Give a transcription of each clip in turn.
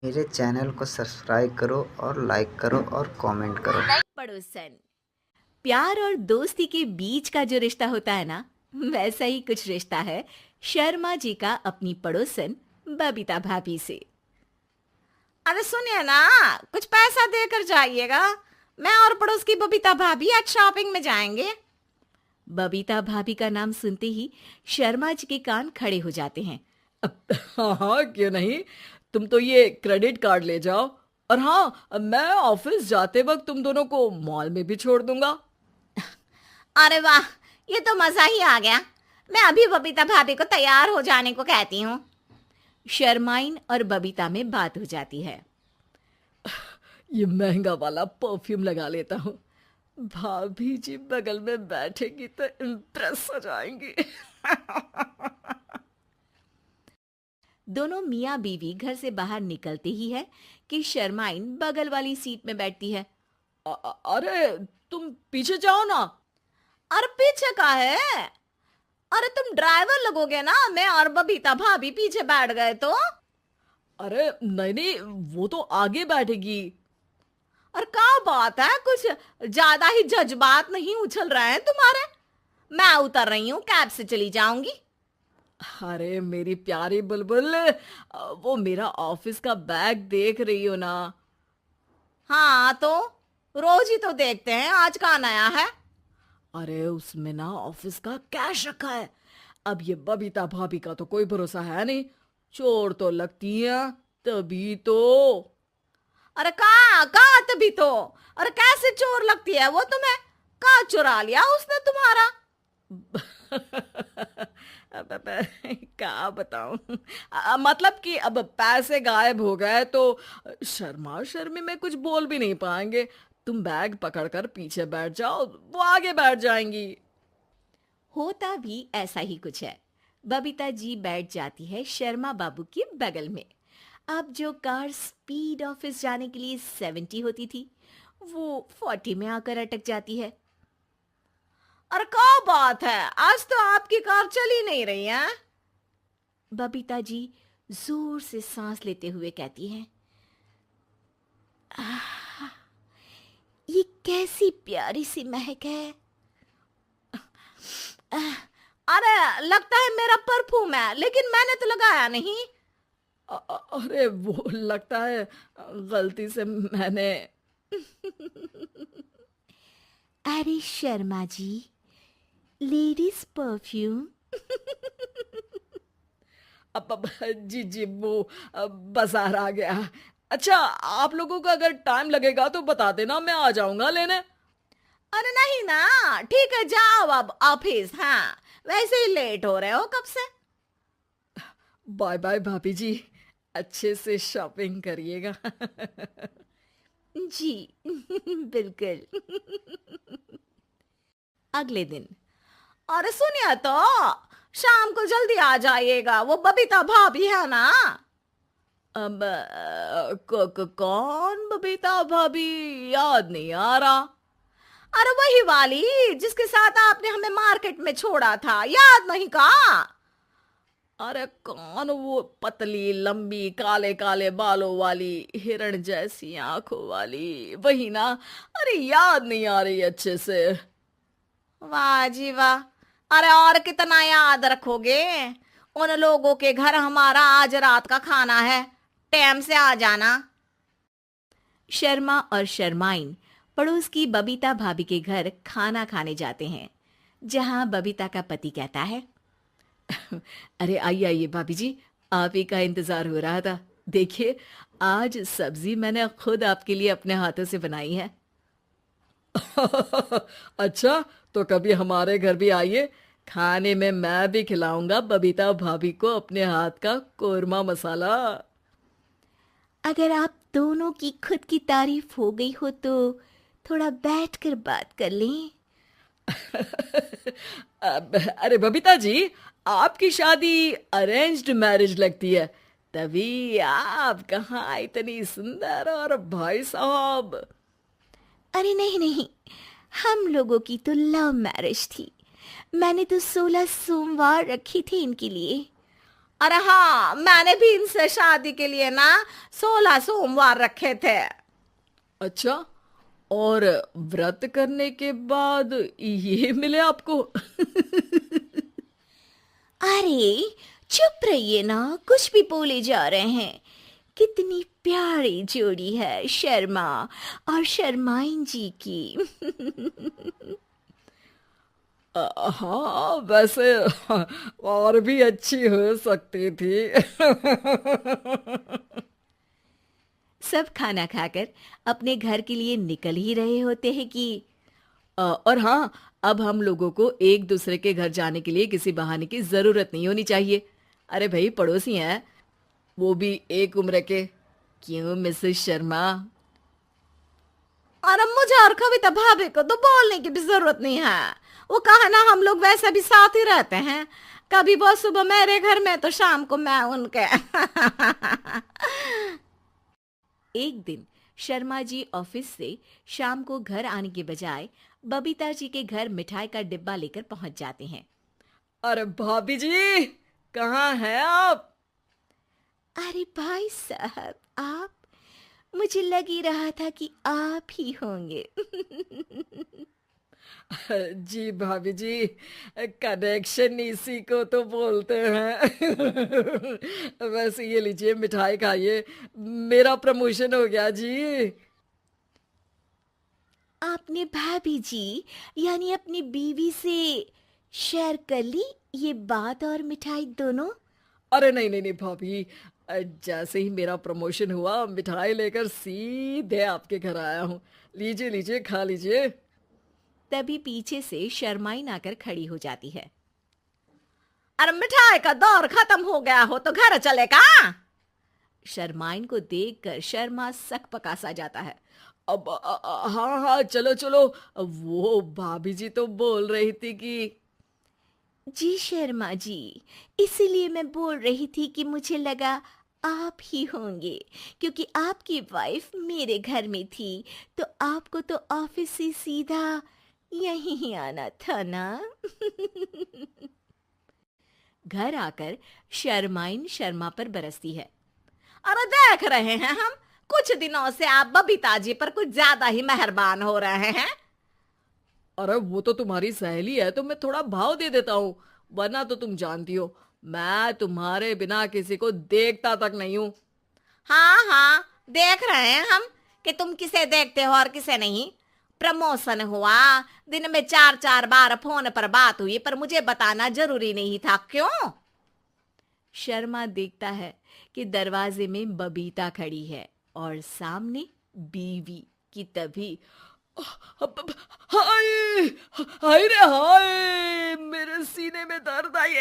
मेरे चैनल को सब्सक्राइब करो और लाइक करो और कमेंट करो। पड़ोसन। प्यार और दोस्ती के बीच का जो रिश्ता होता है ना, वैसा ही कुछ रिश्ता है शर्मा जी का अपनी पड़ोसन बबीता भाभी से। अरे सुनिए ना, कुछ पैसा देकर जाइएगा। मैं और पड़ोस की बबीता भाभी आज शॉपिंग में जाएंगे। बबीता भाभी का नाम सुनते ही शर्मा जी के कान खड़े हो जाते हैं। हाँ हाँ, क्यों नहीं। तुम तो ये क्रेडिट कार्ड ले जाओ। और हाँ, मैं ऑफिस जाते वक्त तुम दोनों को मॉल में भी छोड़ दूंगा। अरे वाह, ये तो मजा ही आ गया। मैं अभी बबीता भाभी को तैयार हो जाने को कहती हूँ। शर्माइन और बबीता में बात हो जाती है। ये महंगा वाला परफ्यूम लगा लेता हूँ। भाभी जी बगल में बैठेगी तो इम्प्रेस हो जाएंगी। दोनों मियाँ बीवी घर से बाहर निकलते ही है कि शर्माइन बगल वाली सीट में बैठती है। अरे तुम पीछे जाओ ना। अरे पीछे का है? अरे तुम ड्राइवर लगोगे ना, मैं और बबीता भाभी पीछे बैठ गए तो। अरे नहीं नहीं, वो तो आगे बैठेगी। और क्या बात है, कुछ ज्यादा ही जज्बात नहीं उछल रहे हैं तुम्हारे? मैं उतर रही हूँ, कैब से चली जाऊंगी। अरे मेरी प्यारी बुलबुल, वो मेरा ऑफिस का बैग देख रही हो ना। हाँ तो रोज ही तो देखते हैं, आज का नया है? अरे उसमें ना ऑफिस का कैश रखा है। अब ये बबीता भाभी का तो कोई भरोसा है नहीं। चोर तो लगती है तभी तो। अरे कहाँ कहाँ तभी तो। अरे कैसे चोर लगती है वो तुम्हें? कहाँ चुरा लिया उसने तुम्हारा? अब क्या बताऊं। मतलब कि अब पैसे गायब हो गए तो शर्मा शर्मी में कुछ बोल भी नहीं पाएंगे। तुम बैग पकड़कर पीछे बैठ जाओ, वो आगे बैठ जाएंगी। होता भी ऐसा ही कुछ है। बबीता जी बैठ जाती है शर्मा बाबू के बगल में। अब जो कार स्पीड ऑफिस जाने के लिए 70 होती थी, वो 40 में आकर अटक जाती है। अरे क्या बात है, आज तो आपकी कार चली नहीं रही है? बबीता जी जोर से सांस लेते हुए कहती हैं। "आह, ये कैसी प्यारी सी महक है। आह, अरे लगता है मेरा परफ्यूम है, लेकिन मैंने तो लगाया नहीं। अरे वो लगता है गलती से मैंने। अरे शर्मा जी, लेडीज परफ्यूम। जी जी, वो बाजार आ गया। अच्छा, आप लोगों का अगर टाइम लगेगा तो बता देना, मैं आ जाऊंगा लेने। अरे नहीं ना, ठीक है जाओ अब ऑफिस। हाँ, वैसे ही लेट हो रहे हो कब से। बाय बाय भाभी जी, अच्छे से शॉपिंग करिएगा। जी बिल्कुल। अगले दिन। अरे सुनिए तो, शाम को जल्दी आ जाइएगा, वो बबीता भाभी है ना? अब कौन बबीता भाभी? याद नहीं आ रहा। अरे वही वाली जिसके साथ आपने हमें मार्केट में छोड़ा था, याद नहीं का? अरे कौन वो पतली लंबी काले काले बालों वाली हिरण जैसी आंखों वाली, वही ना। अरे याद नहीं आ रही अच्छे से। वाह जी वाह। अरे और कितना याद रखोगे? उन लोगों के घर हमारा आज रात का खाना है, टाइम से आ जाना। शर्मा और शर्माइन पड़ोस की बबीता भाभी के घर खाना खाने जाते हैं, जहां बबीता का पति कहता है। अरे आइए आइए भाभी जी, आप ही का इंतजार हो रहा था। देखिए, आज सब्जी मैंने खुद आपके लिए अपने हाथों से बनाई है। अच्छा, तो कभी हमारे घर भी आइए। खाने में मैं भी खिलाऊंगा बबीता भाभी को अपने हाथ का कोरमा मसाला। अगर आप दोनों की खुद की तारीफ हो गई हो तो थोड़ा बैठकर बात कर लें। अरे बबीता जी, आपकी शादी अरेंज्ड मैरिज लगती है, तभी आप कहाँ इतनी सुंदर। और भाई साहब। अरे नहीं नहीं, हम लोगों की तो लव मैरिज थी। मैंने तो 16 सोमवार रखी थी इनके लिए। अरे हाँ, मैंने भी इनसे शादी के लिए ना 16 सोमवार रखे थे। अच्छा, और व्रत करने के बाद ये मिले आपको? अरे चुप रहिए ना, कुछ भी बोले जा रहे हैं। कितनी प्यारी जोड़ी है शर्मा और शर्माइन जी की। हाँ, वैसे और भी अच्छी हो सकती थी। सब खाना खाकर अपने घर के लिए निकल ही रहे होते हैं कि और हाँ, अब हम लोगों को एक दूसरे के घर जाने के लिए किसी बहाने की जरूरत नहीं होनी चाहिए। अरे भाई, पड़ोसी हैं, वो भी एक उम्र के। क्यों मिसेस शर्मा? और अब मुझे और कविता भाभी को तो बोलने की भी जरूरत नहीं है। वो कहा ना, हम लोग वैसे भी साथ ही रहते हैं। कभी वो सुबह मेरे घर में तो शाम को मैं उनके। एक दिन शर्मा जी ऑफिस से शाम को घर आने के बजाय बबीता जी के घर मिठाई का डिब्बा लेकर पहुंच जाते हैं। अरे भाभी जी, कहाँ हैं आप? अरे भाई साहब, आप, मुझे लग ही रहा था कि आप ही होंगे। जी भाभी जी, कनेक्शन इसी को तो बोलते हैं। वैसे ये लीजिए, मिठाई खाइए, मेरा प्रमोशन हो गया जी। आपने भाभी जी, यानी अपनी बीवी से शेयर कर ली ये बात और मिठाई दोनों? अरे नहीं नहीं नहीं भाभी, जैसे ही मेरा प्रमोशन हुआ, मिठाई लेकर सीधे आपके घर आया हूँ। लीजिए लीजिए, खा लीजिए। तभी पीछे से शर्माइन आकर खड़ी हो जाती है। अरे मिठाई का दौर खत्म हो गया हो तो घर चले का? शर्माइन को देखकर शर्मा सकपका सा जाता है। अब हाँ हाँ, चलो चलो। वो भाभी जी तो बोल रही थी कि जी शर्मा जी, इसीलिए मैं बोल रही थी कि मुझे लगा आप ही होंगे, क्योंकि आपकी वाइफ मेरे घर में थी, तो आपको तो ऑफिस से सीधा यहीं ही आना था ना। घर आकर शर्माइन शर्मा पर बरसती है। अरे देख रहे हैं हम, कुछ दिनों से आप बबीता जी पर कुछ ज्यादा ही मेहरबान हो रहे हैं। अरे वो तो तुम्हारी सहेली है, तो मैं थोड़ा भाव दे देता हूँ, वरना तो तुम जानती हो, मैं तुम्हारे बिना किसी को देखता तक नहीं हूँ। हाँ हाँ, देख रहे हैं हम कि तुम किसे देखते हो और किसे नहीं। प्रमोशन हुआ, दिन में 4-4 बार फोन पर बात हुई, पर मुझे बताना जरूरी नहीं था, क्यों? शर्मा देखता है कि दरवाजे में बबीता खड़ी है और सामने बीवी की। तभी हाय, हाय रे हाय, मेरे सीने में दर्द आई।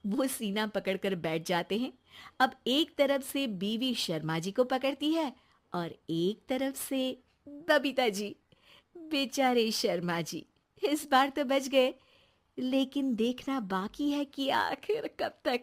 वो सीना पकड़कर बैठ जाते हैं। अब एक तरफ से बीवी शर्मा जी को पकड़ती है और एक तरफ से बबीता जी। बेचारे शर्मा जी, इस बार तो बच गए, लेकिन देखना बाकी है कि आखिर कब तक।